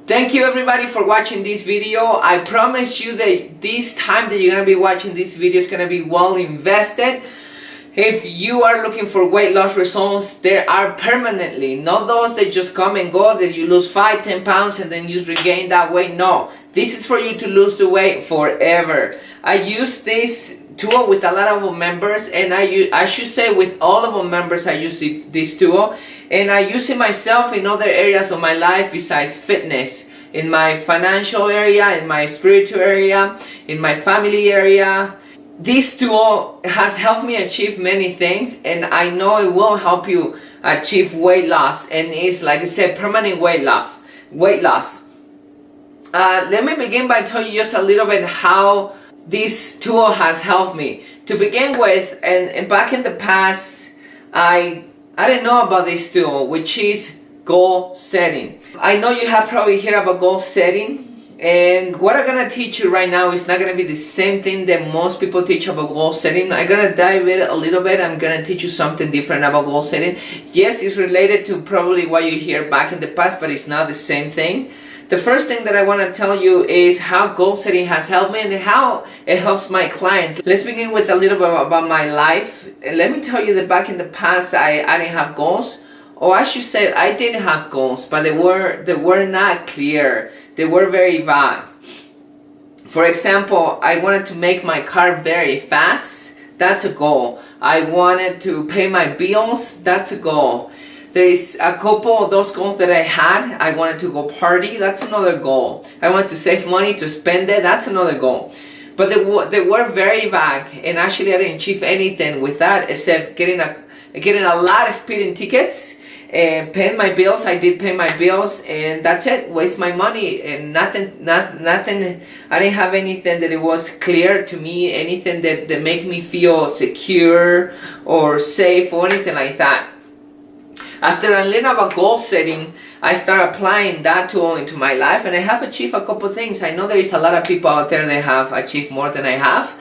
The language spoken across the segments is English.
Thank you everybody for watching this video. I promise you that this time that you're going to be watching this video is going to be well invested. If you are looking for weight loss results, there are permanently, not those that just come and go, that you lose 5-10 pounds and then you regain that weight. No, this is for you to lose the weight forever. I use this tool with a lot of our members, and I should say with all of our members I use this tool, and I use it myself in other areas of my life besides fitness, in my financial area, in my spiritual area, in my family area. This tool has helped me achieve many things, and I know it will help you achieve weight loss, and it's, like I said, permanent weight loss. Let me begin by telling you just a little bit how this tool has helped me. To begin with, and back in the past, I didn't know about this tool, which is goal setting. I know you have probably heard about goal setting, and what I'm gonna teach you right now is not gonna be the same thing that most people teach about goal setting. I'm gonna dive in a little bit. I'm gonna teach you something different about goal setting. Yes, it's related to probably what you hear back in the past, but it's not the same thing. The first thing that I want to tell you is how goal setting has helped me and how it helps my clients. Let's begin with a little bit about my life. And let me tell you that back in the past I didn't have goals. Or I should say I did have goals, but they were not clear. They were very vague. For example, I wanted to make my car very fast. That's a goal. I wanted to pay my bills. That's a goal. There's a couple of those goals that I had. I wanted to go party. That's another goal. I wanted to save money to spend it. That's another goal. But they were very vague, and actually I didn't achieve anything with that except getting a lot of speeding tickets and paying my bills. I did pay my bills, and that's it. Waste my money and nothing. I didn't have anything that it was clear to me, anything that made me feel secure or safe or anything like that. After I learned about goal setting, I started applying that tool into my life, and I have achieved a couple things. I know there is a lot of people out there that have achieved more than I have,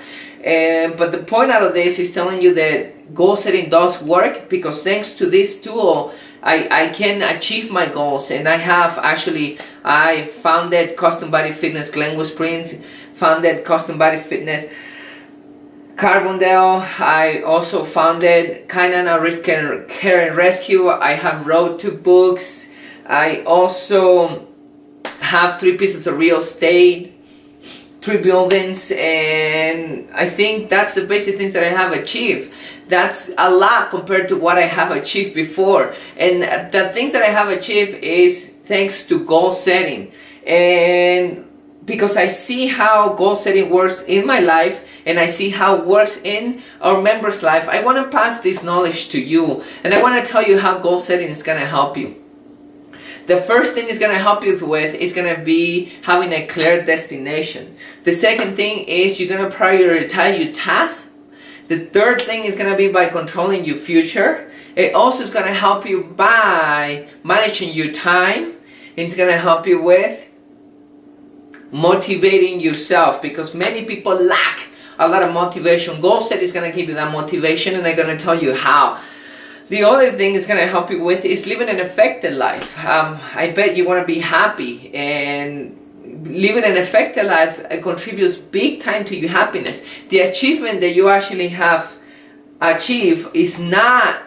but the point out of this is telling you that goal setting does work, because thanks to this tool, I can achieve my goals. And I founded Custom Body Fitness Glenwood Springs, founded Custom Body Fitness Carbondale. I also founded Kainana Rich Care and Rescue. I have wrote 2 books. I also have 3 pieces of real estate, 3 buildings, and I think that's the basic things that I have achieved. That's a lot compared to what I have achieved before. And the things that I have achieved is thanks to goal setting. And because I see how goal setting works in my life, and I see how it works in our members' life, I want to pass this knowledge to you, and I want to tell you how goal setting is going to help you. The first thing it's going to help you with is going to be having a clear destination. The second thing is you're going to prioritize your tasks. The third thing is going to be by controlling your future. It also is going to help you by managing your time. It's going to help you with motivating yourself, because many people lack a lot of motivation. Goal set is going to give you that motivation, and I'm going to tell you how. The other thing it's going to help you with is living an effective life. I bet you want to be happy, and living an effective life contributes big time to your happiness. The achievement that you actually have achieved is not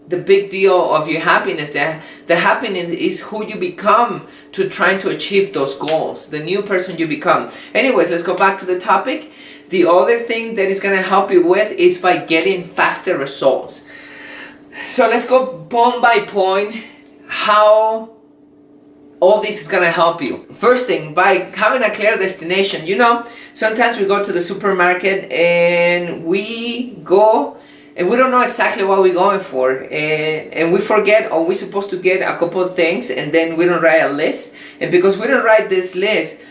the big deal of your happiness. The happiness is who you become to trying to achieve those goals, the new person you become. Anyways, let's go back to the topic. The other thing that is going to help you with is by getting faster results. So let's go point by point how all this is going to help you. First thing, by having a clear destination. You know, sometimes we go to the supermarket and we go and we don't know exactly what we're going for, and we forget, or we're supposed to get a couple of things, and then we don't write a list. And because we don't write this list,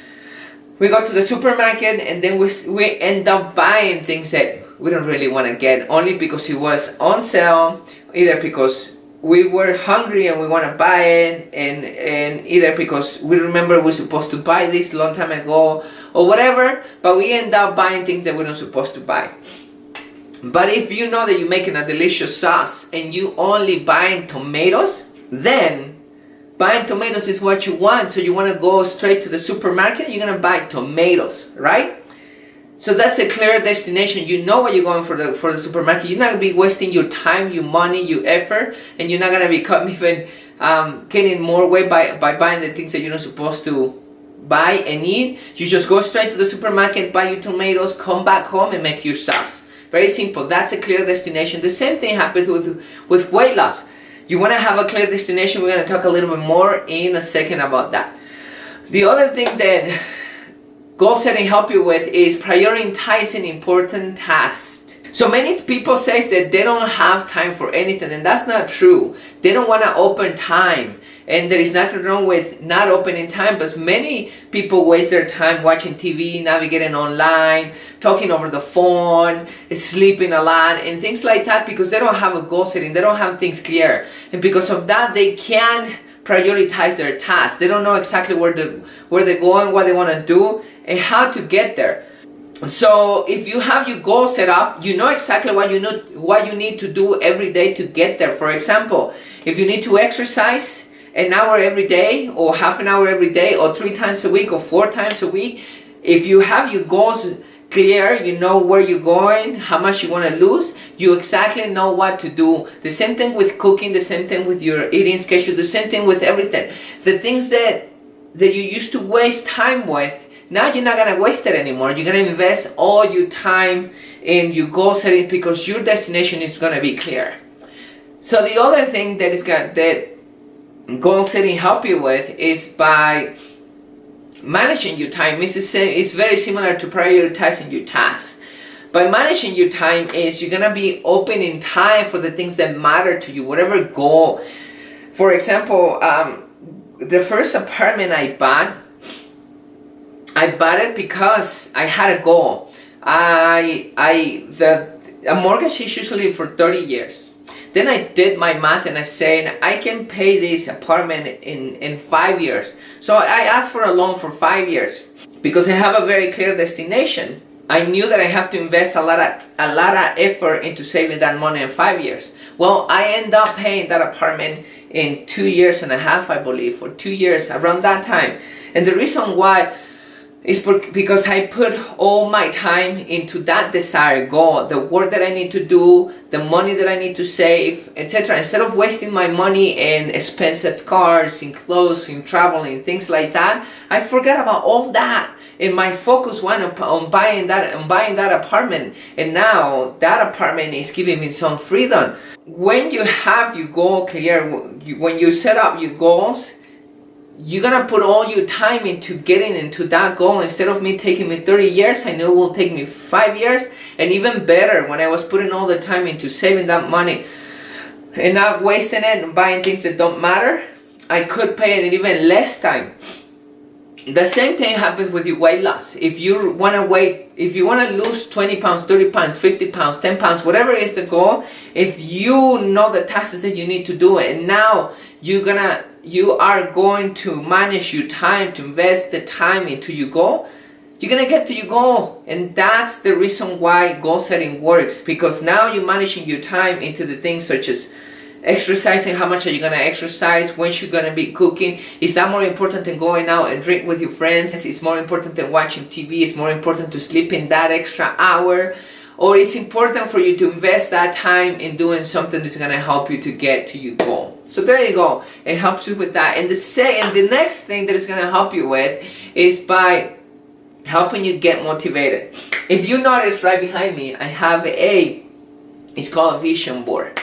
we go to the supermarket, and then we end up buying things that we don't really want to get, only because it was on sale, either because we were hungry and we want to buy it, and either because we remember we're supposed to buy this long time ago, or whatever, but we end up buying things that we're not supposed to buy. But if you know that you're making a delicious sauce and you only buying tomatoes, then buying tomatoes is what you want, so you want to go straight to the supermarket, you're going to buy tomatoes, right? So that's a clear destination. You know what you're going for the supermarket. You're not going to be wasting your time, your money, your effort, and you're not going to become even getting more weight by buying the things that you're not supposed to buy and eat. You just go straight to the supermarket, buy your tomatoes, come back home and make your sauce. Very simple. That's a clear destination. The same thing happens with weight loss. You want to have a clear destination. We're going to talk a little bit more in a second about that. The other thing that goal setting help you with is prioritizing important tasks. So many people say that they don't have time for anything, and that's not true. They don't want to open time, and there is nothing wrong with not opening time, but many people waste their time watching TV, navigating online, talking over the phone, sleeping a lot, and things like that because they don't have a goal setting, they don't have things clear, and because of that they can't prioritize their tasks. They don't know exactly where they're going, what they want to do, and how to get there. So if you have your goal set up, you know exactly what you need to do every day to get there. For example, if you need to exercise an hour every day, or half an hour every day, or 3 times a week, or 4 times a week, if you have your goals clear, you know where you're going, how much you want to lose, you exactly know what to do. The same thing with cooking, the same thing with your eating schedule, the same thing with everything. The things that you used to waste time with, now you're not going to waste it anymore. You're going to invest all your time in your goal setting because your destination is going to be clear. So the other thing that goal setting help you with is by managing your time. It's very similar to prioritizing your tasks. By managing your time is you're going to be opening time for the things that matter to you, whatever goal. For example, the first apartment I bought it because I had a goal. A mortgage is usually for 30 years. Then I did my math and I said I can pay this apartment in 5 years. So I asked for a loan for 5 years because I have a very clear destination. I knew that I have to invest a lot of effort into saving that money in 5 years. Well, I end up paying that apartment in 2 years and a half, I believe, or 2 years, around that time. And the reason why is because I put all my time into that desired goal, the work that I need to do, the money that I need to save, etc. Instead of wasting my money in expensive cars, in clothes, in traveling, things like that, I forgot about all that. And my focus went on buying that apartment, and now that apartment is giving me some freedom. When you have your goal clear, when you set up your goals, you're gonna put all your time into getting into that goal. Instead of me taking me 30 years, I know it will take me 5 years. And even better, when I was putting all the time into saving that money and not wasting it and buying things that don't matter, I could pay it in even less time. The same thing happens with your weight loss. If you want to lose 20 pounds, 30 pounds, 50 pounds, 10 pounds, whatever is the goal, if you know the tasks that you need to do, and now you are going to manage your time, to invest the time into your goal, you're going to get to your goal. And that's the reason why goal setting works, because now you're managing your time into the things such as exercising. How much are you going to exercise? When you're going to be cooking? Is that more important than going out and drink with your friends? It's more important than watching TV? It's more important to sleep in that extra hour? Or it's important for you to invest that time in doing something that's going to help you to get to your goal? So there you go. It helps you with that. And the next thing that it's going to help you with is by helping you get motivated. If you notice right behind me, I have it's called a vision board.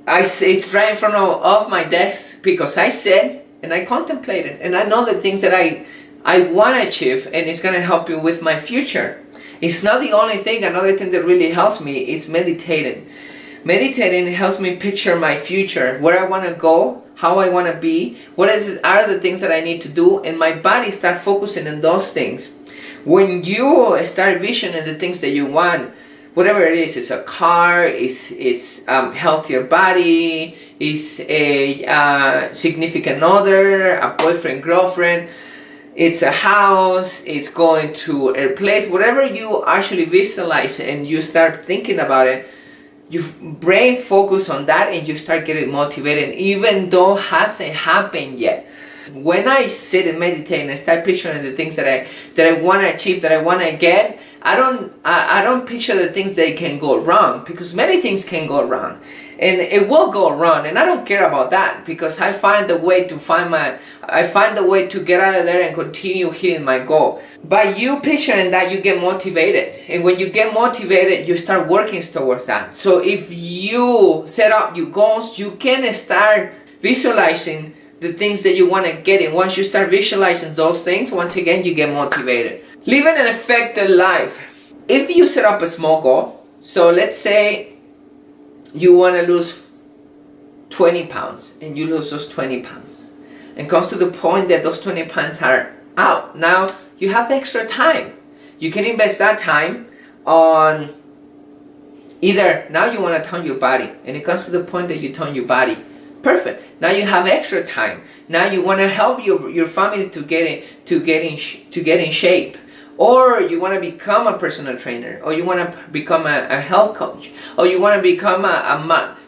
It's right in front of my desk because I sit and I contemplated, and I know the things that I want to achieve, and it's going to help you with my future. It's not the only thing. Another thing that really helps me is meditating. Meditating helps me picture my future, where I want to go, how I want to be, what are the things that I need to do, and my body start focusing on those things. When you start visioning the things that you want, whatever it is, it's a car, it's healthier body, it's a significant other, a boyfriend, girlfriend, it's a house, it's going to a place, whatever you actually visualize and you start thinking about it, your brain focus on that and you start getting motivated even though it hasn't happened yet. When I sit and meditate and I start picturing the things that I want to achieve, that I want to get, I don't picture the things that can go wrong, because many things can go wrong and it will go wrong, and I don't care about that, because I find a way to get out of there and continue hitting my goal. By you picturing that, you get motivated, and when you get motivated, you start working towards that. So if you set up your goals, you can start visualizing the things that you want to get, and once you start visualizing those things, once again you get motivated. Living an effective life. If you set up a small goal, so let's say you want to lose 20 pounds and you lose those 20 pounds, and comes to the point that those 20 pounds are out. Now you have extra time. You can invest that time on either, now you want to tone your body, and it comes to the point that you tone your body. Perfect. Now you have extra time. Now you want to help your family to get in shape, or you want to become a personal trainer, or you want to become a health coach, or you want to become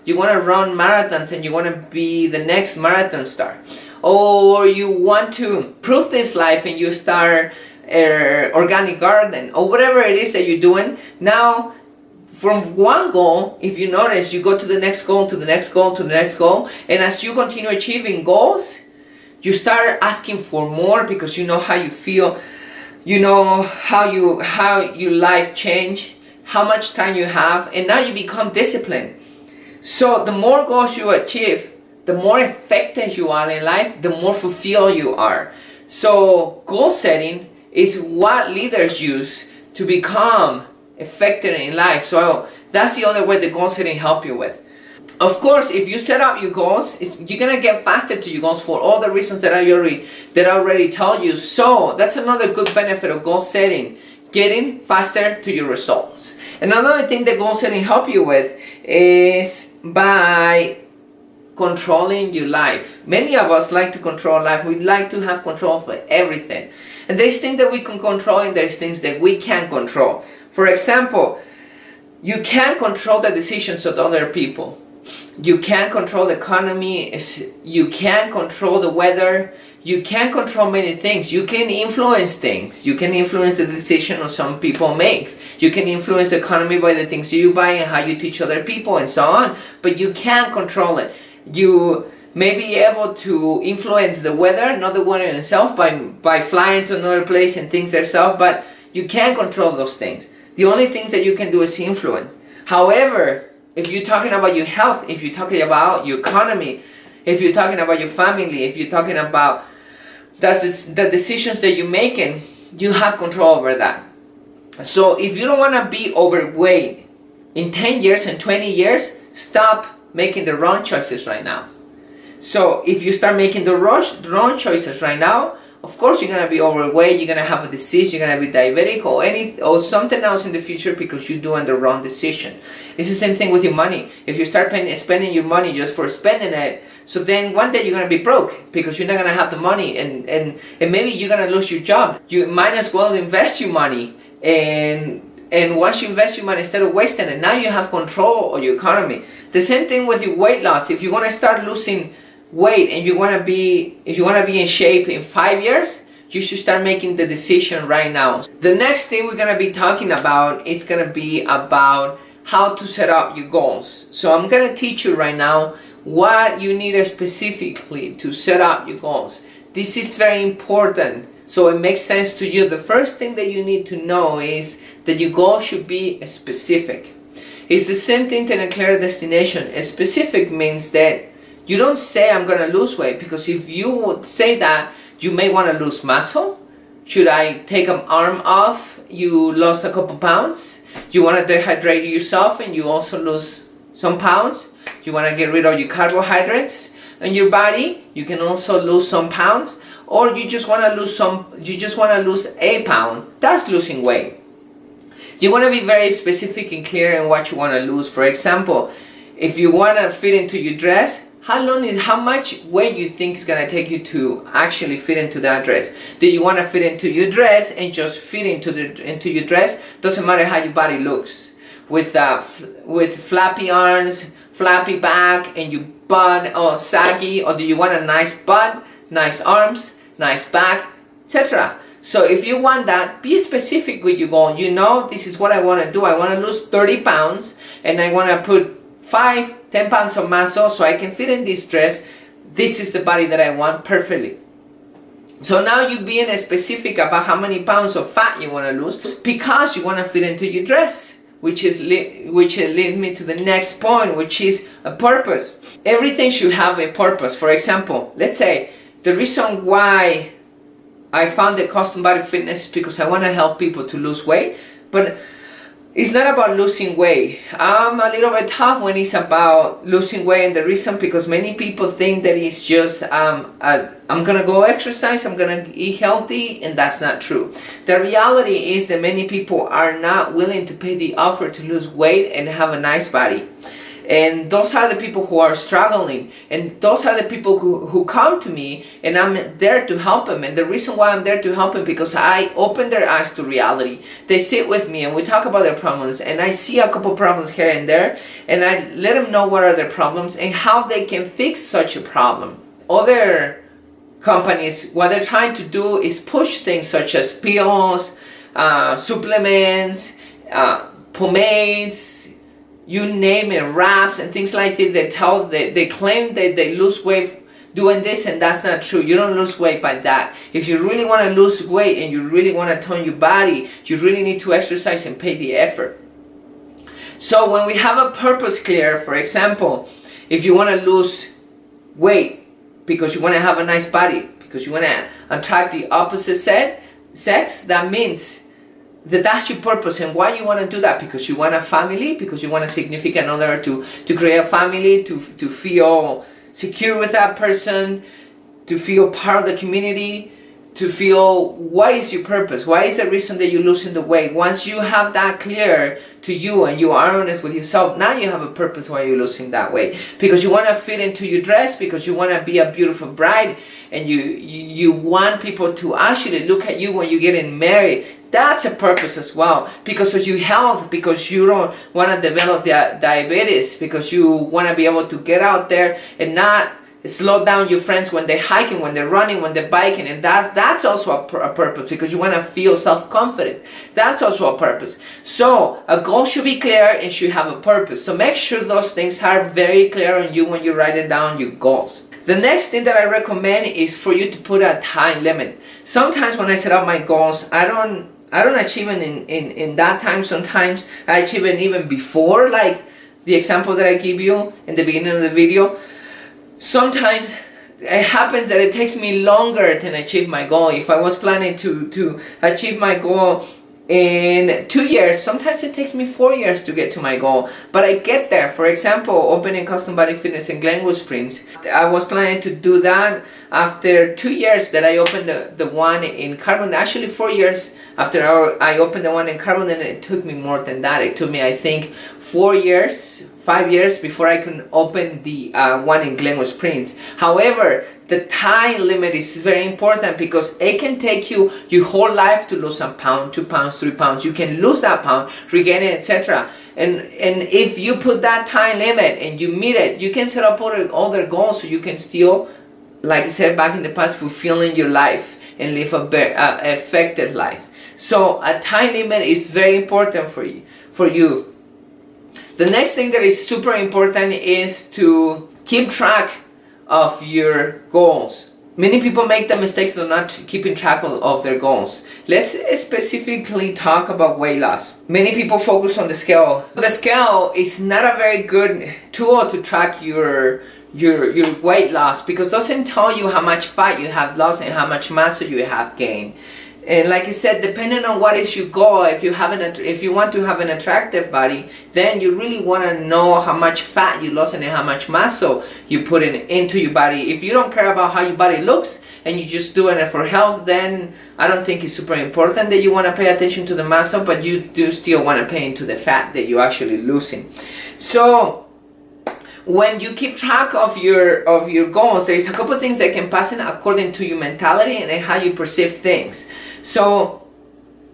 you want to run marathons and you want to be the next marathon star, or you want to improve this life and you start organic garden, or whatever it is that you're doing. Now, from one goal, if you notice, you go to the next goal, to the next goal, to the next goal, and as you continue achieving goals, you start asking for more, because you know how you feel, you know how your life change, how much time you have, and now you become disciplined. So the more goals you achieve, the more effective you are in life, the more fulfilled you are. So goal setting is what leaders use to become effective in life. So that's the other way the goal setting help you with. Of course, if you set up your goals, you're gonna get faster to your goals for all the reasons that I already told you. So that's another good benefit of goal setting, getting faster to your results. And another thing that goal setting help you with is by controlling your life. Many of us like to control life. We like to have control for everything. And there's things that we can control and there's things that we can't control. For example, you can't control the decisions of other people. You can't control the economy. You can't control the weather. You can't control many things. You can influence things. You can influence the decision of some people makes. You can influence the economy by the things you buy and how you teach other people and so on. But you can't control it. You may be able to influence the weather, not the weather in itself, by flying to another place and things themselves, but you can't control those things. The only things that you can do is influence. However, if you're talking about your health, if you're talking about your economy, if you're talking about your family, if you're talking about the decisions that you're making, you have control over that. So if you don't want to be overweight in 10 years and 20 years, stop making the wrong choices right now. So if you start making the wrong choices right now, of course you're gonna be overweight, you're gonna have a disease, you're gonna be diabetic or something else in the future because you're doing the wrong decision. It's the same thing with your money. If you start spending your money just for spending it, so then one day you're gonna be broke because you're not gonna have the money, and maybe you're gonna lose your job. You might as well invest your money, and once you invest your money, instead of wasting it, now you have control of your economy. The same thing with your weight loss. If you want to start losing weight and if you want to be in shape in 5 years, you should start making the decision right now. The next thing we're going to be talking about is going to be about how to set up your goals. So I'm going to teach you right now what you need specifically to set up your goals. This is very important, so it makes sense to you. The first thing that you need to know is that your goal should be specific. It's the same thing to a clear destination. Specific means that you don't say I'm going to lose weight, because if you would say that, you may want to lose muscle. Should I take an arm off? You lost a couple pounds. You want to dehydrate yourself and you also lose some pounds. You want to get rid of your carbohydrates in your body. You can also lose some pounds. Or you just want to lose a pound. That's losing weight. You want to be very specific and clear in what you want to lose. For example, if you want to fit into your dress, how much weight you think is going to take you to actually fit into that dress? Do you want to fit into your dress and just fit into your dress? Doesn't matter how your body looks. with flappy arms, flappy back, and you butt or saggy, or do you want a nice butt, nice arms, nice back, etc. So if you want that, be specific with your goal. You know, this is what I want to do. I want to lose 30 pounds and I want to put 5-10 pounds of muscle so I can fit in this dress. This is the body that I want perfectly. So now you're being specific about how many pounds of fat you want to lose because you want to fit into your dress, which leads me to the next point, which is a purpose. Everything should have a purpose. For example, let's say the reason why I founded Custom Body Fitness is because I want to help people to lose weight, but it's not about losing weight. I'm a little bit tough when it's about losing weight, and the reason because many people think that it's just I'm gonna go exercise, I'm gonna eat healthy, and that's not true. The reality is that many people are not willing to pay the offer to lose weight and have a nice body. And those are the people who are struggling, and those are the people who come to me, and I'm there to help them. And the reason why I'm there to help them because I open their eyes to reality. They sit with me and we talk about their problems, and I see a couple problems here and there, and I let them know what are their problems and how they can fix such a problem. Other companies, what they're trying to do is push things such as pills, supplements, pomades, you name it, wraps and things like that. They claim that they lose weight doing this, and that's not true. You don't lose weight by that. If you really want to lose weight and you really want to tone your body, you really need to exercise and pay the effort. So when we have a purpose clear, for example, if you want to lose weight because you want to have a nice body, because you want to attract the opposite sex, that means that's your purpose. And why you want to do that? Because you want a family, because you want a significant other to create a family, to feel secure with that person, to feel part of the community, to feel what is your purpose, why is the reason that you're losing the weight. Once you have that clear to you and you are honest with yourself, now you have a purpose why you're losing that weight. Because you want to fit into your dress, because you want to be a beautiful bride, and you want people to actually look at you when you're getting married. That's a purpose as well. Because of your health, because you don't want to develop diabetes, because you want to be able to get out there and not slow down your friends when they're hiking, when they're running, when they're biking. And that's also a purpose, because you want to feel self-confident. That's also a purpose. So a goal should be clear and should have a purpose. So make sure those things are very clear on you when you're writing down your goals. The next thing that I recommend is for you to put a time limit. Sometimes when I set up my goals, I don't achieve it in that time. Sometimes I achieve it even before, like the example that I give you in the beginning of the video. Sometimes it happens that it takes me longer to achieve my goal. If I was planning to achieve my goal in 2 years, sometimes it takes me 4 years to get to my goal, but I get there. For example, opening Custom Body Fitness in Glenwood Springs, I was planning to do that after 2 years that I opened the one in Carbondale. Actually 4 years after I opened the one in Carbondale, it took me more than that. It took me, I think, 5 years before I can open the one in Glenwood Springs. However, the time limit is very important, because it can take you your whole life to lose a pound, 2 pounds, 3 pounds. You can lose that pound, regain it, etc. And if you put that time limit and you meet it, you can set up other goals so you can still, like I said back in the past, fulfilling your life and live a effective life. So a time limit is very important for you. The next thing that is super important is to keep track of your goals. Many people make the mistakes of not keeping track of their goals. Let's specifically talk about weight loss. Many people focus on the scale. The scale is not a very good tool to track your weight loss, because it doesn't tell you how much fat you have lost and how much muscle you have gained. And like I said, depending on what is your goal, if you want to have an attractive body, then you really want to know how much fat you lost and how much muscle you put into your body. If you don't care about how your body looks and you're just doing it for health, then I don't think it's super important that you want to pay attention to the muscle, but you do still want to pay into the fat that you're actually losing. So when you keep track of your goals, there's a couple of things that can pass in according to your mentality and how you perceive things. So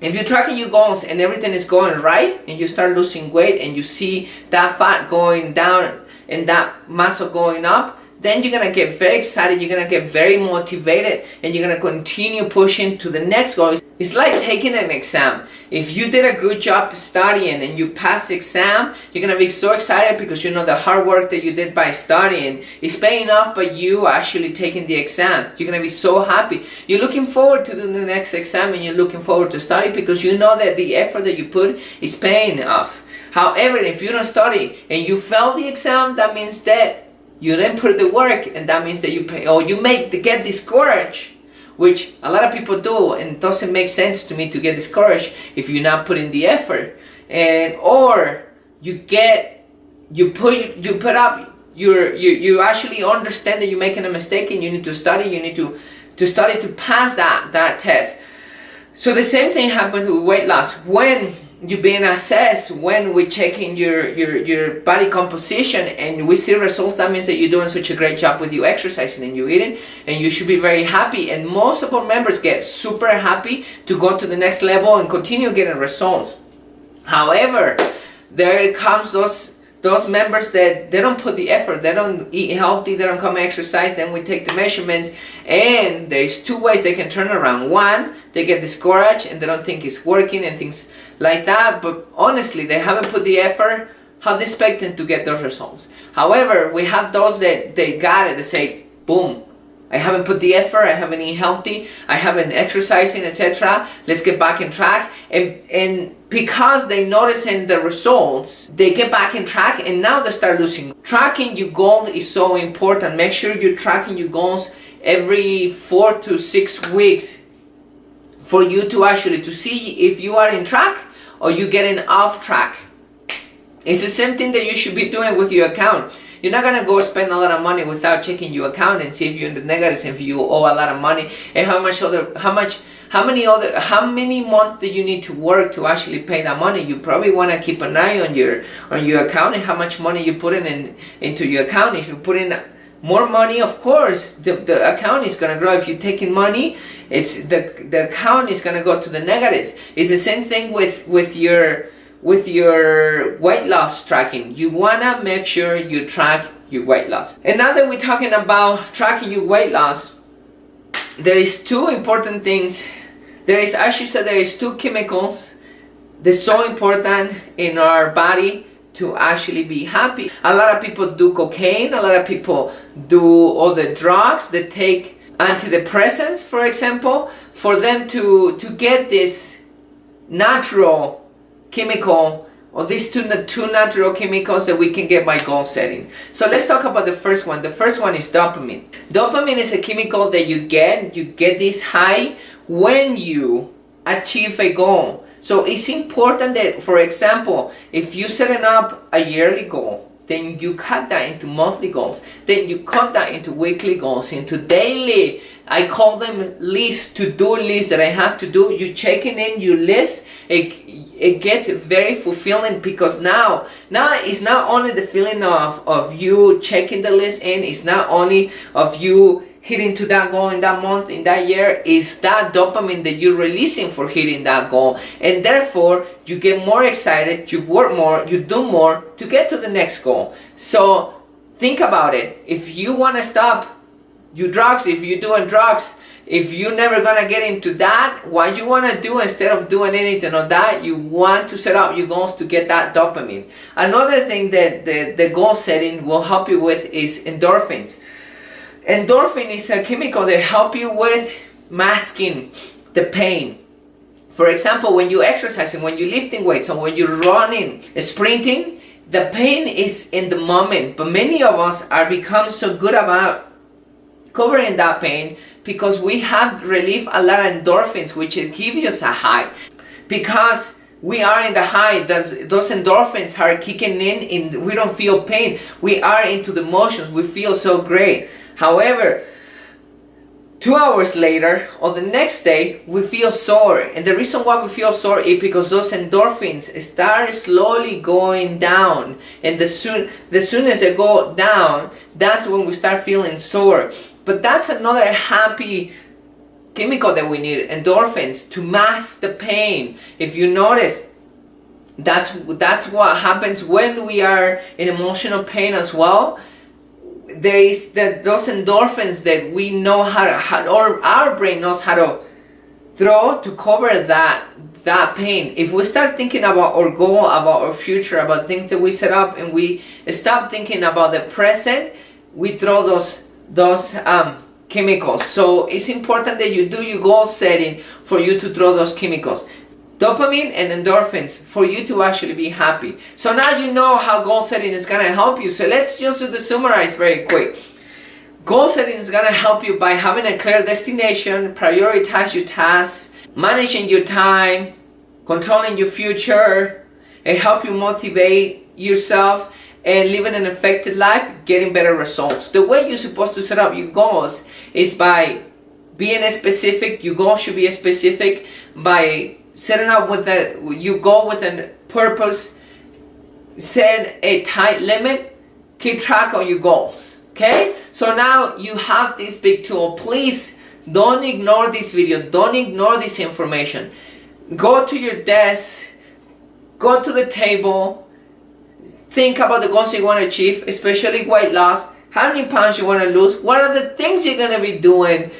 If you're tracking your goals and everything is going right, and you start losing weight and you see that fat going down and that muscle going up, then you're gonna get very excited, you're gonna get very motivated, and you're gonna continue pushing to the next goal. It's like taking an exam. If you did a good job studying and you passed the exam, you're gonna be so excited because you know the hard work that you did by studying is paying off by you actually taking the exam. You're gonna be so happy. You're looking forward to doing the next exam, and you're looking forward to study because you know that the effort that you put is paying off. However, if you don't study and you fail the exam, that means that you didn't put the work, and that means that you pay, or you get discouraged, which a lot of people do, and it doesn't make sense to me to get discouraged if you're not putting the effort, and or you actually understand that you're making a mistake and you need to study. You need to study to pass that test. So the same thing happens with weight loss. When you're being assessed, when we're checking your body composition and we see results, that means that you're doing such a great job with your exercising and your eating, and you should be very happy. And most of our members get super happy to go to the next level and continue getting results. However, there comes those members that they don't put the effort, they don't eat healthy, they don't come exercise. Then we take the measurements, and there's two ways they can turn around. One, they get discouraged and they don't think it's working and things like that, but honestly they haven't put the effort. How they expecting to get those results? However, we have those that they got it. They say, boom, I haven't put the effort, I haven't eaten healthy, I haven't exercising, etc. Let's get back in track. And because they noticing the results, they get back in track, and now they start losing. Tracking your goal is so important. Make sure you're tracking your goals every 4 to 6 weeks for you to actually to see if you are in track or you're getting off track. It's the same thing that you should be doing with your account. You're not gonna go spend a lot of money without checking your account and see if you're in the negatives, if you owe a lot of money, and how many months do you need to work to actually pay that money. You probably want to keep an eye on your account and how much money you put into your account. If you put in more money, of course the account is gonna grow. If you're taking money, it's the account is gonna go to the negatives. It's the same thing with your weight loss tracking. You wanna make sure you track your weight loss. And now that we're talking about tracking your weight loss, there is two important things. There is two chemicals that's so important in our body to actually be happy. A lot of people do cocaine, a lot of people do other drugs, they take antidepressants, for example, for them to get this natural chemical, or these two natural chemicals that we can get by goal setting. So let's talk about the first one. The first one is dopamine. Dopamine is a chemical that you get this high when you achieve a goal. So it's important that, for example, if you're setting up a yearly goal, then you cut that into monthly goals, then you cut that into weekly goals, into daily, I call them lists, to-do lists that I have to do. You checking in your list, it gets very fulfilling, because now it's not only the feeling of you checking the list in, it's not only of you hitting to that goal in that month, in that year, is that dopamine that you're releasing for hitting that goal, and therefore you get more excited, you work more, you do more to get to the next goal. So think about it. If you want to stop your drugs, if you're doing drugs, if you're never gonna get into that, what you want to do, instead of doing anything on that, you want to set up your goals to get that dopamine. Another thing that the goal setting will help you with is endorphins. Endorphin is a chemical that helps you with masking the pain. For example, when you're exercising, when you're lifting weights, or when you're running, sprinting, the pain is in the moment. But many of us are become so good about covering that pain because we have relieved a lot of endorphins, which give us a high. Because we are in the high, those endorphins are kicking in, we don't feel pain. We are into the motions, we feel so great. However, 2 hours later or the next day, we feel sore. And the reason why we feel sore is because those endorphins start slowly going down. And the soon as they go down, that's when we start feeling sore. But that's another happy chemical that we need, endorphins, to mask the pain. If you notice, that's what happens when we are in emotional pain as well. There is those endorphins that we know how or our brain knows how to throw to cover that pain. If we start thinking about our goal, about our future, about things that we set up, and we stop thinking about the present, we throw those chemicals. So it's important that you do your goal setting for you to throw those chemicals, dopamine and endorphins, for you to actually be happy. So now you know how goal setting is going to help you. So let's just do the summarize very quick. Goal setting is going to help you by having a clear destination, prioritize your tasks, managing your time, controlling your future, and help you motivate yourself and living an effective life, getting better results. The way you're supposed to set up your goals is by being specific. Your goal should be specific by setting up you go with a purpose, set a tight limit, keep track of your goals. Okay? So now you have this big tool. Please don't ignore this video. Don't ignore this information. Go to your desk, go to the table, think about the goals you want to achieve, especially weight loss, how many pounds you want to lose, what are the things you're going to be doing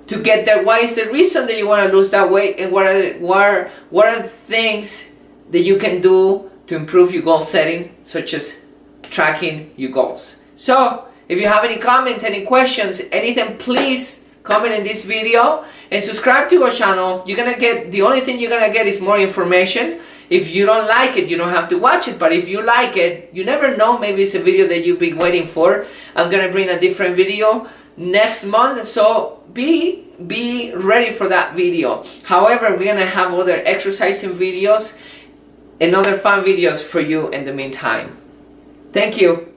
to get there, what is the reason that you want to lose that weight, and what are the things that you can do to improve your goal setting, such as tracking your goals. So if you have any comments, any questions, anything, please comment in this video and subscribe to our channel. The only thing you're gonna get is more information. If you don't like it, you don't have to watch it, but if you like it, you never know, maybe it's a video that you've been waiting for. I'm gonna bring a different video next month, so be ready for that video. However, we're gonna have other exercising videos and other fun videos for you in the meantime. Thank you.